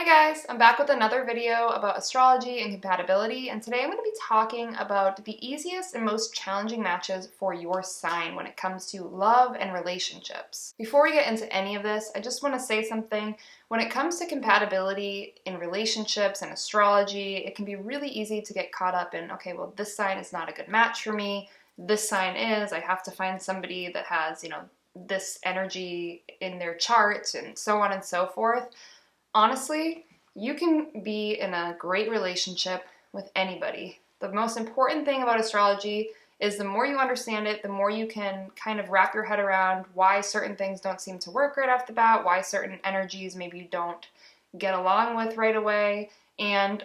Hi guys, I'm back with another video about astrology and compatibility, and today I'm going to be talking about the easiest and most challenging matches for your sign when it comes to love and relationships. Before we get into any of this, I just want to say something. When it comes to compatibility in relationships and astrology, it can be really easy to get caught up in, okay, well, this sign is not a good match for me. This sign is, I have to find somebody that has, this energy in their chart and so on and so forth. Honestly, you can be in a great relationship with anybody. The most important thing about astrology is the more you understand it, the more you can kind of wrap your head around why certain things don't seem to work right off the bat, why certain energies maybe you don't get along with right away, and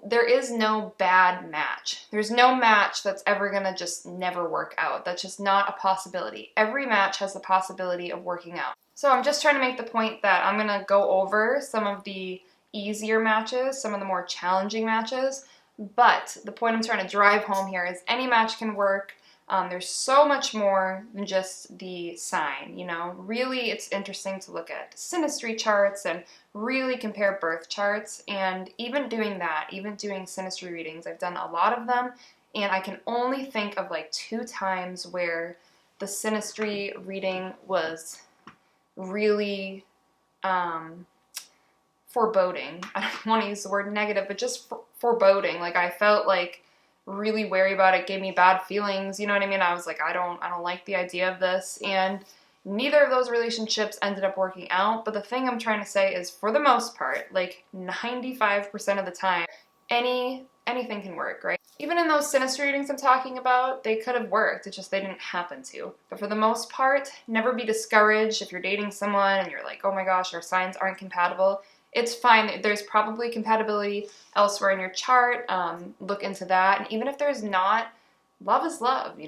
there is no bad match. There's no match that's ever gonna just never work out. That's just not a possibility. Every match has the possibility of working out. So I'm just trying to make the point that I'm gonna go over some of the easier matches, some of the more challenging matches, but the point I'm trying to drive home here is any match can work. There's so much more than just the sign, Really, it's interesting to look at synastry charts and really compare birth charts, and even doing that, even doing synastry readings, I've done a lot of them, and I can only think of like 2 times where the synastry reading was really foreboding. I don't want to use the word negative, but just foreboding. Like I felt like really wary about it, gave me bad feelings, you know what I mean? I was like, I don't like the idea of this, and neither of those relationships ended up working out. But the thing I'm trying to say is, for the most part, like 95% of the time, anything can work, right? Even in those synastry readings I'm talking about, they could have worked, it's just they didn't happen to. But for the most part, never be discouraged if you're dating someone and you're like, oh my gosh, our signs aren't compatible. It's fine. There's probably compatibility elsewhere in your chart. Look into that. And even if there's not, love is love,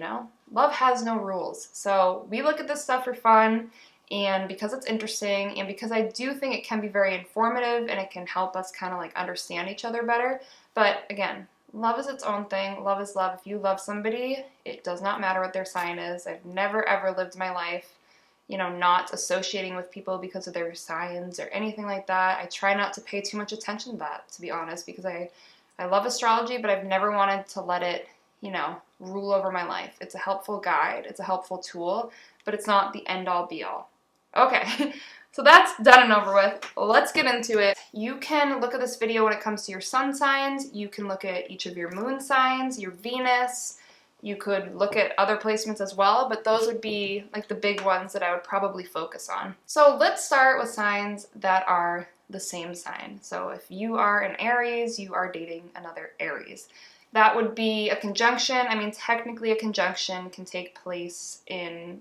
Love has no rules. So we look at this stuff for fun, and because it's interesting, and because I do think it can be very informative and it can help us kind of like understand each other better. But again, love is its own thing. Love is love. If you love somebody, it does not matter what their sign is. I've never ever lived my life not associating with people because of their signs or anything like that. I try not to pay too much attention to that, to be honest, because I love astrology, but I've never wanted to let it, rule over my life. It's a helpful guide, it's a helpful tool, but it's not the end-all be-all. Okay, so that's done and over with. Let's get into it. You can look at this video when it comes to your sun signs. You can look at each of your moon signs, your Venus. You could look at other placements as well, but those would be like the big ones that I would probably focus on. So let's start with signs that are the same sign. So if you are an Aries, you are dating another Aries. That would be a conjunction. I mean, technically a conjunction can take place in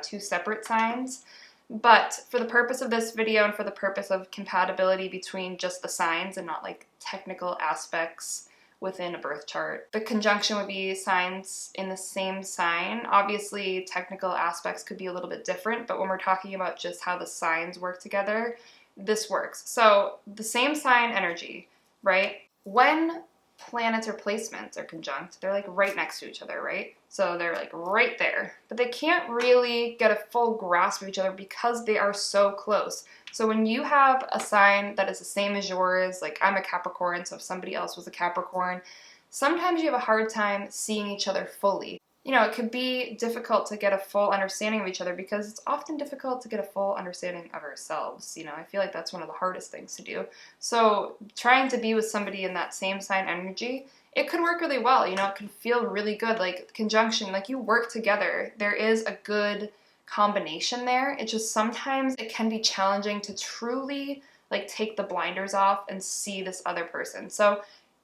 2 separate signs, but for the purpose of this video and for the purpose of compatibility between just the signs and not like technical aspects within a birth chart, the conjunction would be signs in the same sign. Obviously, technical aspects could be a little bit different, but when we're talking about just how the signs work together, this works. So the same sign energy, right? When planets or placements are conjunct, they're like right next to each other, right? So they're like right there, but they can't really get a full grasp of each other because they are so close. So when you have a sign that is the same as yours, like I'm a Capricorn, so if somebody else was a Capricorn, sometimes you have a hard time seeing each other fully. It could be difficult to get a full understanding of each other because it's often difficult to get a full understanding of ourselves. I feel like that's one of the hardest things to do. So trying to be with somebody in that same sign energy, it could work really well. It can feel really good, like conjunction, like you work together. There is a good combination there. It's just sometimes it can be challenging to truly like take the blinders off and see this other person. So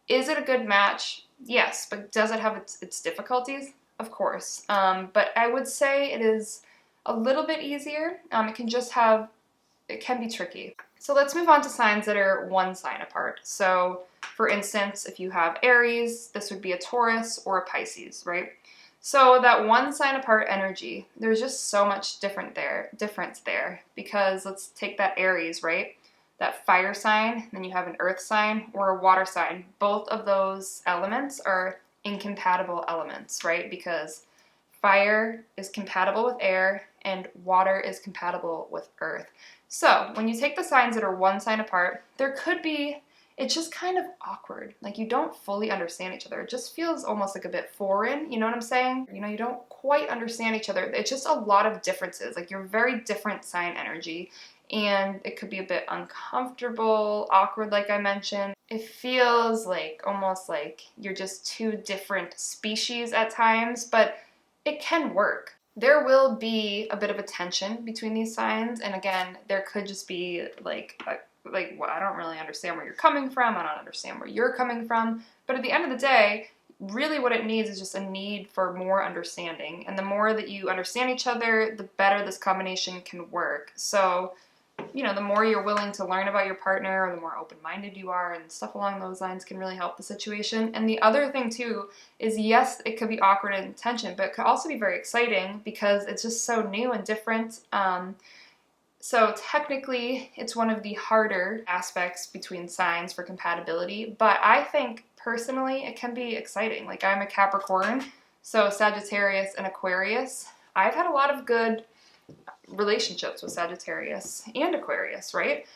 is it a good match? Yes, but does it have its difficulties? Of course. But I would say it is a little bit easier. It can be tricky. So let's move on to signs that are one sign apart. So for instance, if you have Aries, this would be a Taurus or a Pisces, right? So that one sign apart energy, there's just so much difference there, because let's take that Aries, right? That fire sign, then you have an earth sign or a water sign. Both of those elements are incompatible elements, right? Because fire is compatible with air and water is compatible with earth. So when you take the signs that are one sign apart, there could be, it's just kind of awkward. Like you don't fully understand each other. It just feels almost like a bit foreign, you know what I'm saying? You know, you don't quite understand each other. It's just a lot of differences. Like you're very different sign energy, and it could be a bit uncomfortable, awkward like I mentioned. It feels like almost like you're just two different species at times, but it can work. There will be a bit of a tension between these signs, and again, there could just be well, I don't really understand where you're coming from, I don't understand where you're coming from, but at the end of the day, really what it needs is just a need for more understanding, and the more that you understand each other, the better this combination can work. So, you know, the more you're willing to learn about your partner, or the more open-minded you are, and stuff along those lines can really help the situation. And the other thing too is, yes, it could be awkward and tension, but it could also be very exciting because it's just so new and different. So technically, it's one of the harder aspects between signs for compatibility, but I think personally it can be exciting. Like I'm a Capricorn, so Sagittarius and Aquarius. I've had a lot of good relationships with Sagittarius and Aquarius, right?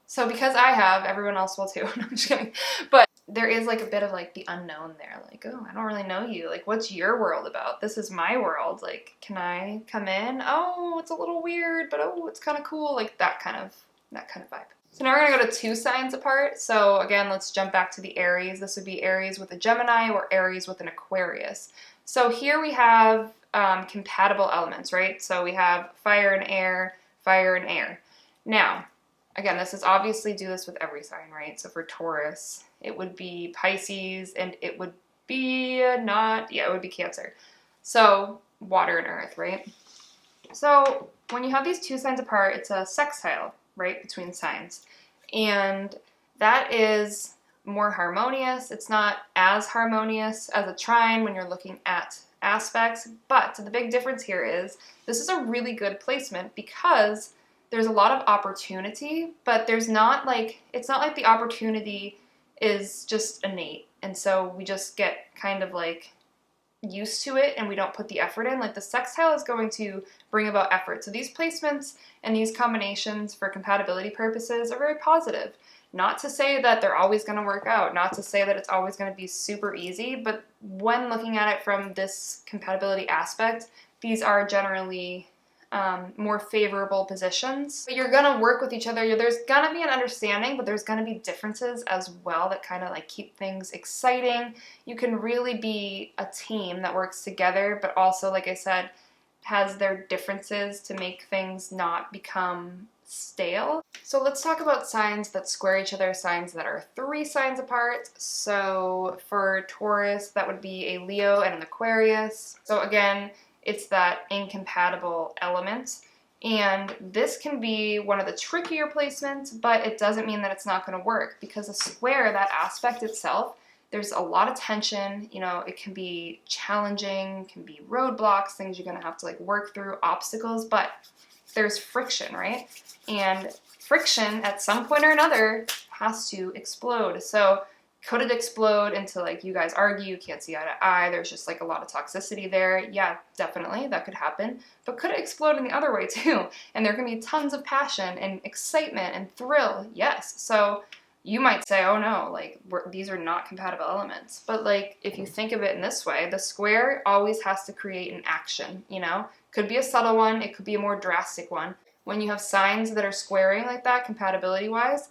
So because I have, everyone else will too. No, I'm just kidding. But there is like a bit of like the unknown there. Like, oh, I don't really know you. Like, what's your world about? This is my world. Like, can I come in? Oh, it's a little weird, but oh, it's kind of cool. Like that kind of vibe. So now we're gonna go to two signs apart. So again, let's jump back to the Aries. This would be Aries with a Gemini or Aries with an Aquarius. So here we have compatible elements, right? So we have fire and air, fire and air. Now, again, this is obviously do this with every sign, right? So for Taurus, it would be Pisces, and it would be it would be Cancer. So water and earth, right? So when you have these two signs apart, it's a sextile, right, between signs. And that is more harmonious. It's not as harmonious as a trine when you're looking at aspects, but the big difference here is this is a really good placement because there's a lot of opportunity, but it's not like the opportunity is just innate, and so we just get kind of like used to it and we don't put the effort in. Like the sextile is going to bring about effort. So these placements and these combinations for compatibility purposes are very positive. Not to say that they're always going to work out, not to say that it's always going to be super easy, but when looking at it from this compatibility aspect, these are generally more favorable positions. But you're going to work with each other. There's going to be an understanding, but there's going to be differences as well that kind of like keep things exciting. You can really be a team that works together, but also, like I said, has their differences to make things not become stale. So let's talk about signs that square each other, signs that are 3 signs apart. So for Taurus, that would be a Leo and an Aquarius. So again, it's that incompatible element. And this can be one of the trickier placements, but it doesn't mean that it's not going to work, because a square, that aspect itself, there's a lot of tension, you know, it can be challenging, can be roadblocks, things you're going to have to like work through, obstacles, but there's friction, right? And friction at some point or another has to explode. So could it explode into like you guys argue, you can't see eye to eye, there's just like a lot of toxicity there? Yeah, definitely, that could happen. But could it explode in the other way too? And there can be tons of passion and excitement and thrill, yes. So you might say, oh no, like these are not compatible elements. But like if you think of it in this way, the square always has to create an action, you know? Could be a subtle one, it could be a more drastic one. When you have signs that are squaring like that, compatibility-wise,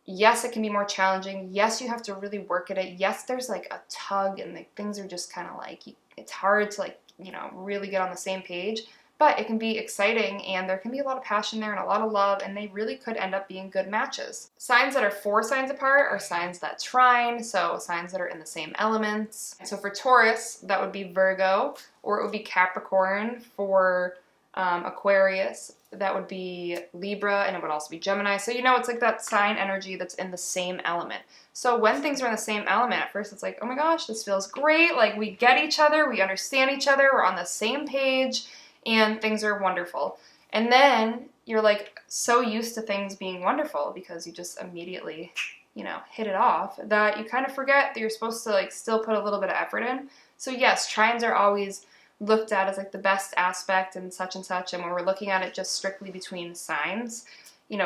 yes, it can be more challenging. Yes, you have to really work at it. Yes, there's like a tug and like things are just kind of like, it's hard to like, you know, really get on the same page. But it can be exciting, and there can be a lot of passion there and a lot of love, and they really could end up being good matches. Signs that are 4 signs apart are signs that trine, so signs that are in the same elements. So for Taurus, that would be Virgo, or it would be Capricorn. For Aquarius, that would be Libra, and it would also be Gemini. So you know, it's like that sign energy that's in the same element. So when things are in the same element, at first it's like, oh my gosh, this feels great. Like we get each other, we understand each other, we're on the same page, and things are wonderful. And then you're like so used to things being wonderful because you just immediately, you know, hit it off, that you kind of forget that you're supposed to like still put a little bit of effort in. So yes, trines are always looked at as like the best aspect and such, and when we're looking at it just strictly between signs,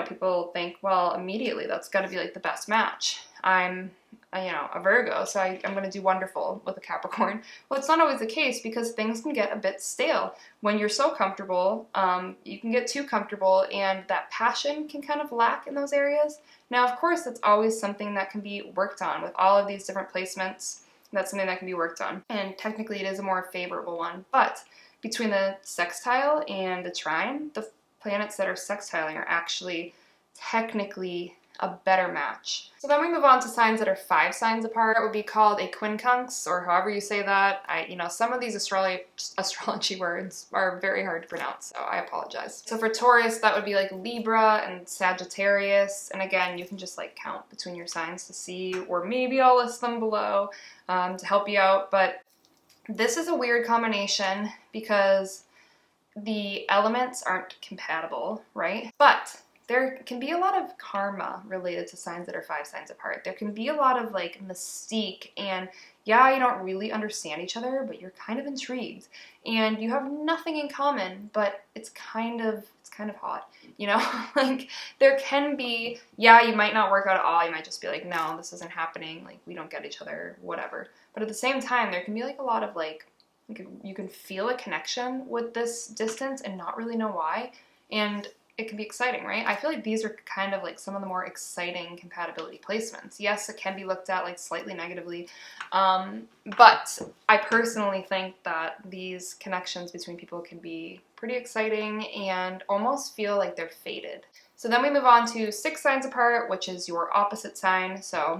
people think, well, immediately that's got to be like the best match. I'm, a Virgo, so I'm going to do wonderful with a Capricorn. Well, it's not always the case because things can get a bit stale. When you're so comfortable, you can get too comfortable and that passion can kind of lack in those areas. Now, of course, that's always something that can be worked on with all of these different placements. That's something that can be worked on. And technically it is a more favorable one. But between the sextile and the trine, the planets that are sextiling are actually technically a better match. So then we move on to signs that are 5 signs apart. It would be called a quincunx, or however you say that. Some of these astrology words are very hard to pronounce, so I apologize. So for Taurus, that would be like Libra and Sagittarius. And again, you can just like count between your signs to see, or maybe I'll list them below to help you out. But this is a weird combination because the elements aren't compatible, right? But there can be a lot of karma related to signs that are 5 signs apart. There can be a lot of like mystique, and yeah, you don't really understand each other, but you're kind of intrigued. And you have nothing in common, but it's kind of hot, Like there can be, yeah, you might not work out at all. You might just be like, no, this isn't happening. Like we don't get each other, whatever. But at the same time, there can be like a lot of like you can feel a connection with this distance and not really know why. And it can be exciting, right? I feel like these are kind of like some of the more exciting compatibility placements. Yes, it can be looked at like slightly negatively, but I personally think that these connections between people can be pretty exciting and almost feel like they're fated. So then we move on to 6 signs apart, which is your opposite sign. So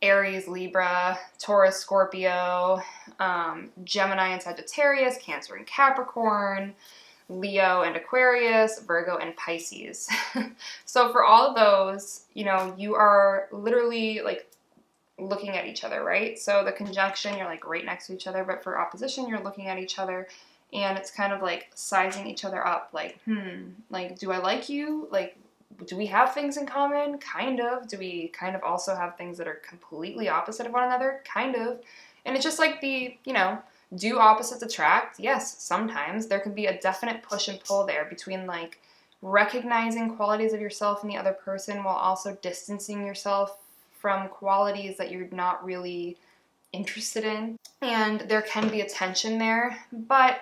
Aries, Libra, Taurus, Scorpio, Gemini and Sagittarius, Cancer and Capricorn, Leo and Aquarius, Virgo and Pisces. So for all of those, you are literally like looking at each other, right? So the conjunction, you're like right next to each other, but for opposition, you're looking at each other and it's kind of like sizing each other up, like, like, do I like you? Like, do we have things in common? Kind of. Do we kind of also have things that are completely opposite of one another? Kind of. And it's just like do opposites attract? Yes, sometimes. There can be a definite push and pull there between like recognizing qualities of yourself in the other person while also distancing yourself from qualities that you're not really interested in. And there can be a tension there, but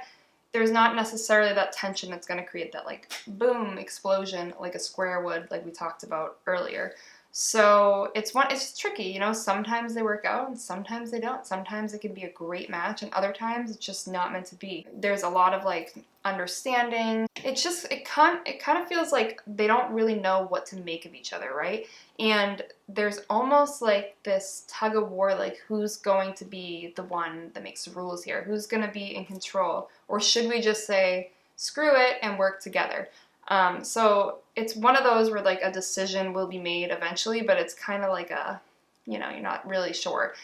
there's not necessarily that tension that's going to create that like boom explosion like a square would, like we talked about earlier. So it's tricky, sometimes they work out and sometimes they don't. Sometimes it can be a great match and other times it's just not meant to be. There's a lot of like understanding. It kind of feels like they don't really know what to make of each other, right? And there's almost like this tug of war, like who's going to be the one that makes the rules here? Who's going to be in control? Or should we just say, screw it and work together? So it's one of those where like a decision will be made eventually, but it's kind of like you're not really sure.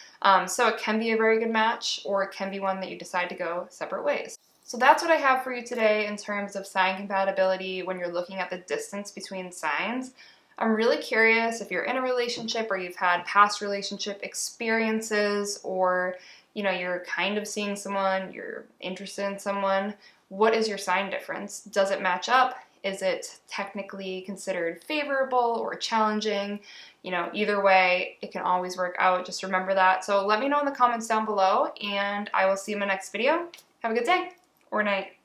So it can be a very good match, or it can be one that you decide to go separate ways. So that's what I have for you today in terms of sign compatibility when you're looking at the distance between signs. I'm really curious if you're in a relationship or you've had past relationship experiences, or you're kind of seeing someone, you're interested in someone. What is your sign difference? Does it match up? Is it technically considered favorable or challenging? Either way, it can always work out. Just remember that. So let me know in the comments down below, and I will see you in my next video. Have a good day or night.